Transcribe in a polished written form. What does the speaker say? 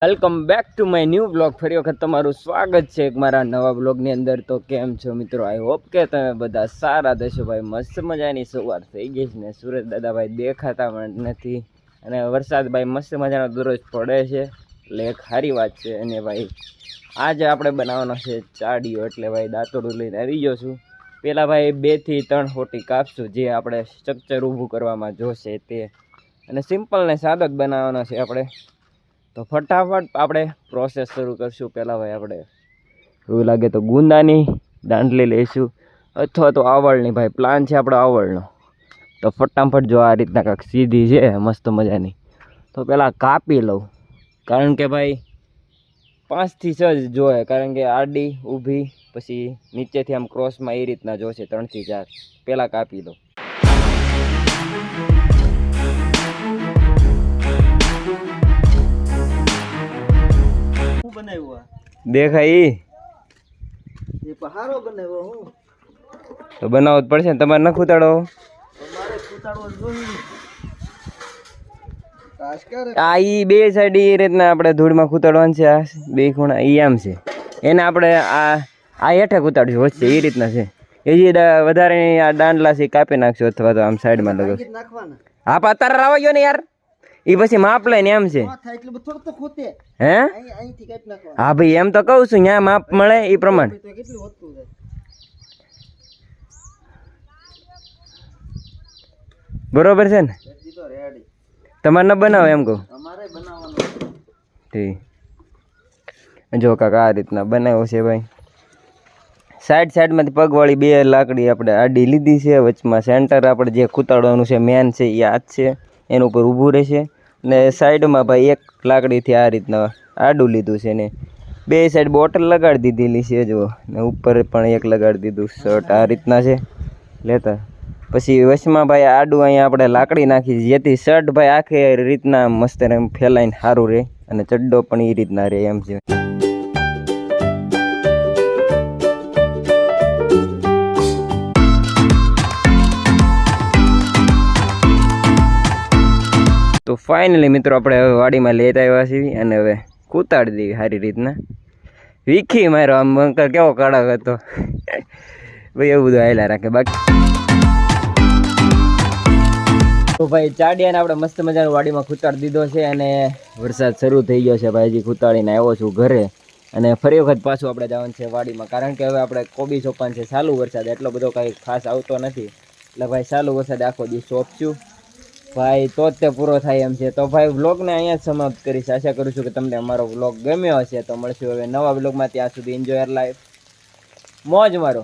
Welcome back to my new blog. ફરી વખત તમારું સ્વાગત છે એક મારા નવા બ્લોગની અંદર. તો કેમ છો મિત્રો? આઈ હોપ કે તમે બધા સારા દેશો. ભાઈ મસ્ત મજાની સવાર થઈ ગઈ છે ને સુરજ દાદા ભાઈ દેખાતા પણ નથી, અને વરસાદ ભાઈ મસ્ત મજાનો દરરોજ પડે છે, એટલે એક સારી વાત છે. અને ભાઈ આજે આપણે બનાવવાનો છે ચાડીઓ, એટલે ભાઈ દાંતોડું લઈને આવી ગયો છું. પહેલાં ભાઈ 2 થી 3 હોટી કાપશું, જે આપણે સ્ટ્રક્ચર ઊભું કરવામાં જોશે તે, અને સિમ્પલ ને સાદો જ બનાવવાનો છે આપણે. તો ફટાફટ આપણે પ્રોસેસ શરૂ કરશું. પહેલાં ભાઈ આપણે એવું લાગે તો ગુંદાની દાંડલી લઈશું, અથવા તો આવળની. ભાઈ પ્લાન છે આપણો આવળનો. તો ફટાફટ જો આ રીતના કાંઈક સીધી છે મસ્ત મજાની, તો પહેલાં કાપી લઉં, કારણ કે ભાઈ 5 થી 6 જ જોઈએ, કારણ કે આડી ઊભી પછી નીચેથી આમ ક્રોસમાં એ રીતના જોશે 3 થી 4. પહેલાં કાપી લઉં. દેખાય એ પહાડો બનાવ્યો હું તો બનાવવો જ પડશે ને, તમારે ન ખૂતાડો. આ ઈ 2 સાઈડ એ રીતના આપણે ધૂળમાં ખૂતાડવાનું છે. આ 2 ખૂણા ઈ આમ છે, એને આપણે આ હેઠે ખૂતાડશું વચ્ચે એ રીતના છે. એ જે વધારે આ દાંડલા છે કાપી નાખશું, અથવા તો આમ સાઈડમાં લગાવશું. હા પણ અત્યારે આવવા ગયો ને યાર, એ પછી માપ લઈને એમ છે. હે હા ભાઈ એમ તો કહું છું, ત્યાં માપ મળે એ પ્રમાણે. બરોબર છે ને? તમારે ન બનાવો એમ કહું. ઠીક જો કાકા આ રીતના બનાવ્યો છે ભાઈ. સાઈડમાંથી પગવાળી 2 લાકડી આપણે આડી લીધી છે. વચમાં સેન્ટર આપણે જે ખૂતાડવાનું છે મેન છે એ આ જ છે, એના ઉપર ઊભું રહેશે. ને સાઈડમાં ભાઈ 1 લાકડીથી આ રીતના આડું લીધું છે, ને 2 સાઈડ બોટલ લગાડી દીધેલી છે જો, ને ઉપર પણ 1 લગાડી દીધું. શર્ટ આ રીતના છે લેતા. પછી વચમાં ભાઈ આડું અહીંયા આપણે લાકડી નાખી, જેથી શર્ટ ભાઈ આખી રીતના મસ્ત એમ ફેલાઈને સારું રહે, અને ચડ્ડો પણ એ રીતના રહે એમ છે. તો ફાઇનલી મિત્રો આપણે હવે વાડીમાં લેતા આવ્યા છીએ, અને હવે કૂતાડી દઈએ સારી રીતના. વીખી મારો આમ અંકર કેવો કડક હતો ભાઈ, એવું બધું હાલ્યા રાખે. બાકી તો ભાઈ ચાડિયાને આપણે મસ્ત મજાનું વાડીમાં ખૂતાડી દીધો છે, અને વરસાદ શરૂ થઈ ગયો છે ભાઈ. હજી ખૂતાડીને આવ્યો છું ઘરે, અને ફરી વખત પાછું આપણે જવાનું છે વાડીમાં, કારણ કે હવે આપણે કોબી સોંપવાનું છે. ચાલુ વરસાદ એટલો બધો કાંઈ ખાસ આવતો નથી, એટલે ભાઈ ચાલુ વરસાદ આખો દી સોંપશું ભાઈ, તો જ તે પૂરો થાય એમ છે. તો ભાઈ વ્લોગને અહીંયા જ સમાપ્ત કરીશ. આશા કરું છું કે તમને અમારો વ્લોગ ગમ્યો હશે. તો મળશું હવે નવા વ્લોગમાં. ત્યાં સુધી એન્જોય લાઈફ, મોજ મારો.